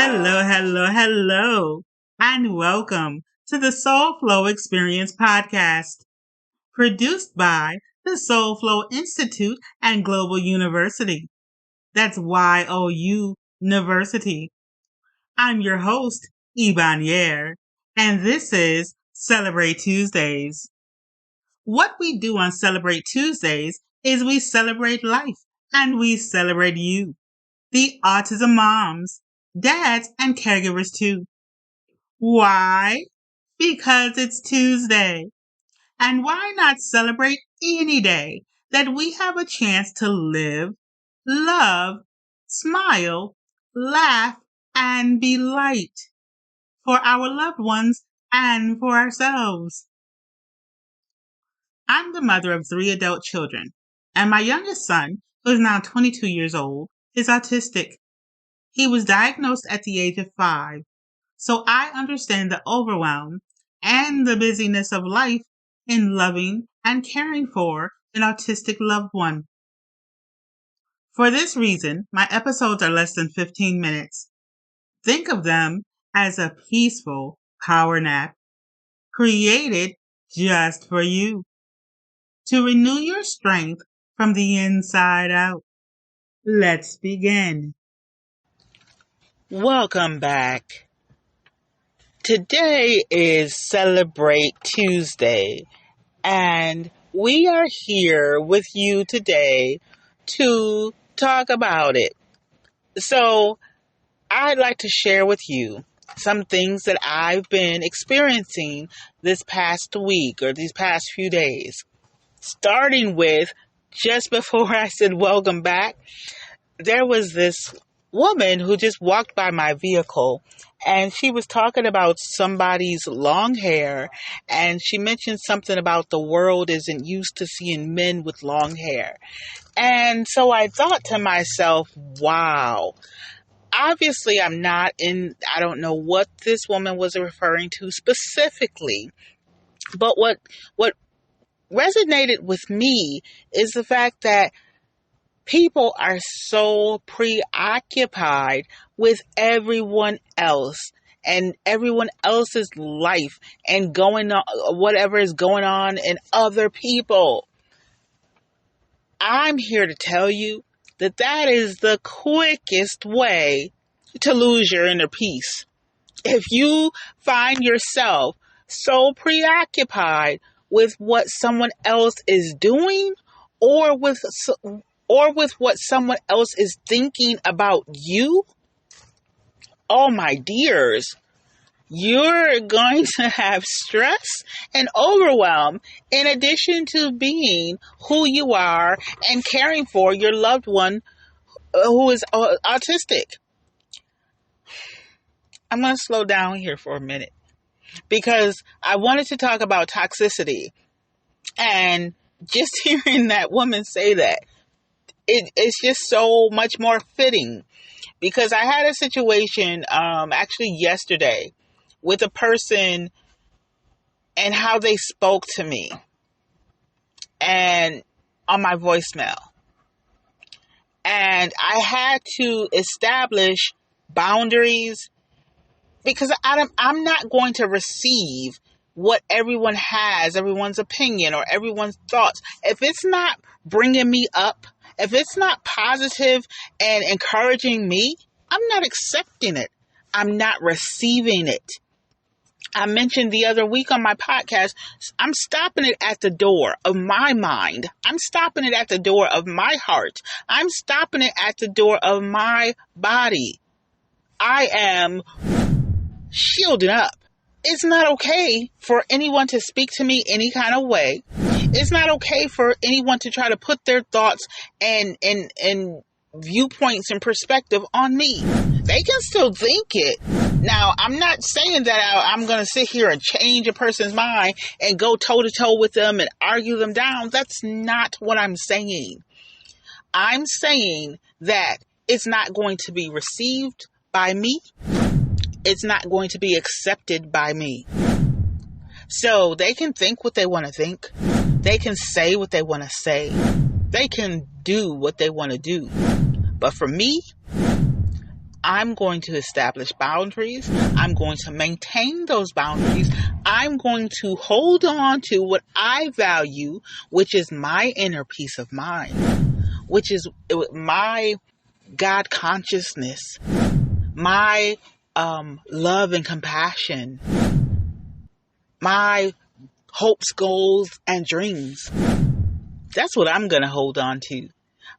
Hello, hello, hello, and welcome to the SoulFlow Experience podcast, produced by the SoulFlow Institute and Global University. That's YOU University. I'm your host, ee-bon-yair, and this is Celebrate Tuesdays. What we do on Celebrate Tuesdays is we celebrate life and we celebrate you, the autism moms, dads, and caregivers too. Why? Because it's Tuesday. And why not celebrate any day that we have a chance to live, love, smile, laugh, and be light for our loved ones and for ourselves? I'm the mother of 3 adult children, and my youngest son, who is now 22 years old, is autistic. He was diagnosed at the age of 5, so I understand the overwhelm and the busyness of life in loving and caring for an autistic loved one. For this reason, my episodes are less than 15 minutes. Think of them as a peaceful power nap created just for you to renew your strength from the inside out. Let's begin. Welcome back. Today is Celebrate Tuesday, and we are here with you today to talk about it. So, I'd like to share with you some things that I've been experiencing this past week or these past few days. Starting with, just before I said welcome back, there was this woman who just walked by my vehicle, and she was talking about somebody's long hair, and she mentioned something about the world isn't used to seeing men with long hair. And so I thought to myself, wow, obviously I don't know what this woman was referring to specifically, but what resonated with me is the fact that people are so preoccupied with everyone else and everyone else's life and going on, whatever is going on in other people. I'm here to tell you that that is the quickest way to lose your inner peace. If you find yourself so preoccupied with what someone else is doing or with what someone else is thinking about you, oh my dears, you're going to have stress and overwhelm in addition to being who you are and caring for your loved one who is autistic. I'm going to slow down here for a minute because I wanted to talk about toxicity, and just hearing that woman say that, it's just so much more fitting, because I had a situation actually yesterday with a person and how they spoke to me and on my voicemail. And I had to establish boundaries because I'm not going to receive what everyone has, everyone's opinion or everyone's thoughts. If it's not bringing me up, if it's not positive and encouraging me, I'm not accepting it. I'm not receiving it. I mentioned the other week on my podcast, I'm stopping it at the door of my mind. I'm stopping it at the door of my heart. I'm stopping it at the door of my body. I am shielding up. It's not okay for anyone to speak to me any kind of way. It's not okay for anyone to try to put their thoughts and viewpoints and perspective on me. They can still think it. Now, I'm not saying that I'm going to sit here and change a person's mind and go toe-to-toe with them and argue them down. That's not what I'm saying. I'm saying that it's not going to be received by me. It's not going to be accepted by me. So they can think what they want to think. They can say what they want to say. They can do what they want to do. But for me, I'm going to establish boundaries. I'm going to maintain those boundaries. I'm going to hold on to what I value, which is my inner peace of mind, which is my God consciousness, my love and compassion, my hopes, goals, and dreams. That's what I'm going to hold on to.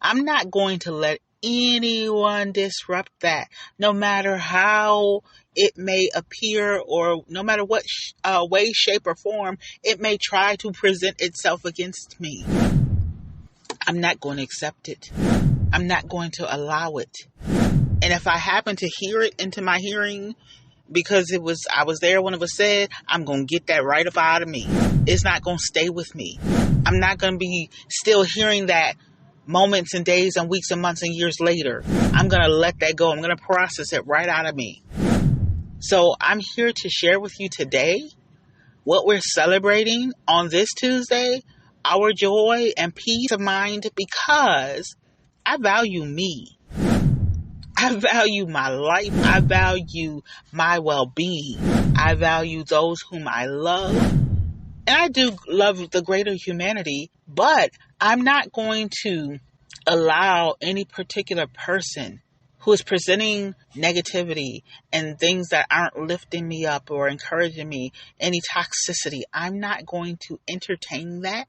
I'm not going to let anyone disrupt that, no matter how it may appear, or no matter what way, shape, or form it may try to present itself against me. I'm not going to accept it. I'm not going to allow it. And if I happen to hear it into my hearing, because I was there when it was said, I'm going to get that right up out of me. It's not going to stay with me. I'm not going to be still hearing that moments and days and weeks and months and years later. I'm going to let that go. I'm going to process it right out of me. So I'm here to share with you today what we're celebrating on this Tuesday, our joy and peace of mind, because I value me. I value my life. I value my well-being. I value those whom I love. And I do love the greater humanity, but I'm not going to allow any particular person who is presenting negativity and things that aren't lifting me up or encouraging me, any toxicity. I'm not going to entertain that.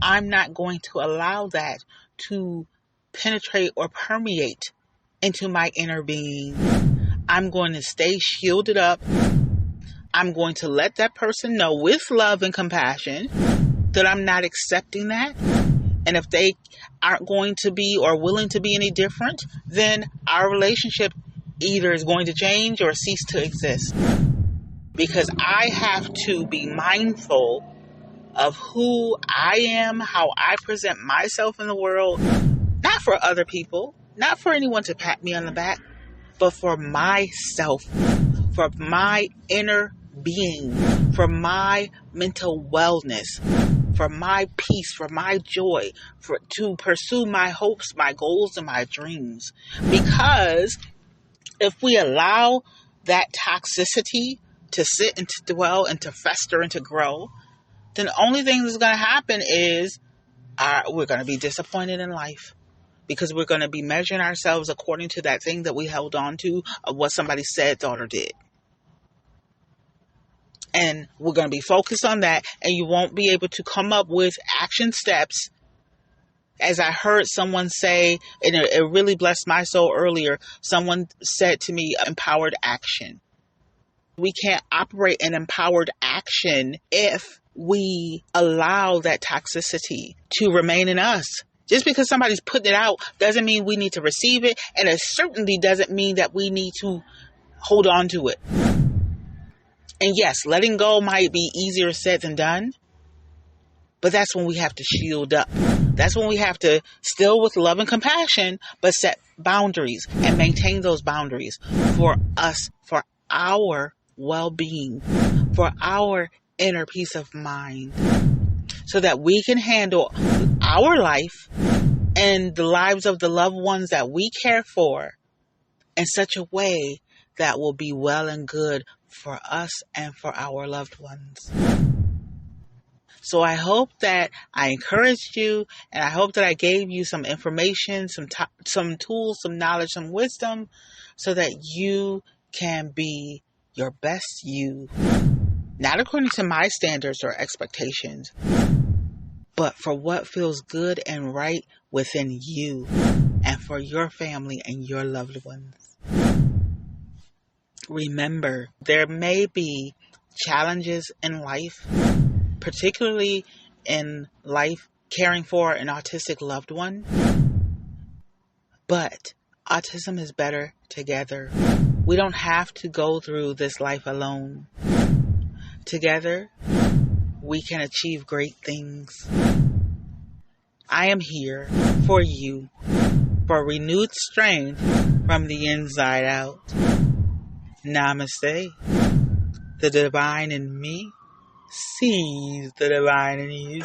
I'm not going to allow that to penetrate or permeate into my inner being. I'm going to stay shielded up. I'm going to let that person know with love and compassion that I'm not accepting that. And if they aren't going to be or willing to be any different, then our relationship either is going to change or cease to exist. Because I have to be mindful of who I am, how I present myself in the world, not for other people, not for anyone to pat me on the back, but for myself, for my inner being, for my mental wellness, for my peace, for my joy, to pursue my hopes, my goals, and my dreams. Because if we allow that toxicity to sit and to dwell and to fester and to grow, then the only thing that's going to happen is we're going to be disappointed in life. Because we're going to be measuring ourselves according to that thing that we held on to, of what somebody said, thought, or did. And we're going to be focused on that, and you won't be able to come up with action steps. As I heard someone say, and it really blessed my soul earlier, someone said to me, empowered action. We can't operate in empowered action if we allow that toxicity to remain in us. Just because somebody's putting it out doesn't mean we need to receive it. And it certainly doesn't mean that we need to hold on to it. And yes, letting go might be easier said than done. But that's when we have to shield up. That's when we have to, still with love and compassion, but set boundaries and maintain those boundaries for us, for our well-being, for our inner peace of mind, so that we can handle our life and the lives of the loved ones that we care for in such a way that will be well and good for us and for our loved ones. So I hope that I encouraged you, and I hope that I gave you some information, some tools, some knowledge, some wisdom, so that you can be your best you. Not according to my standards or expectations, but for what feels good and right within you and for your family and your loved ones. Remember, there may be challenges in life, particularly in life caring for an autistic loved one, but autism is better together. We don't have to go through this life alone. Together, we can achieve great things. I am here for you, for renewed strength from the inside out. Namaste. The divine in me sees the divine in you.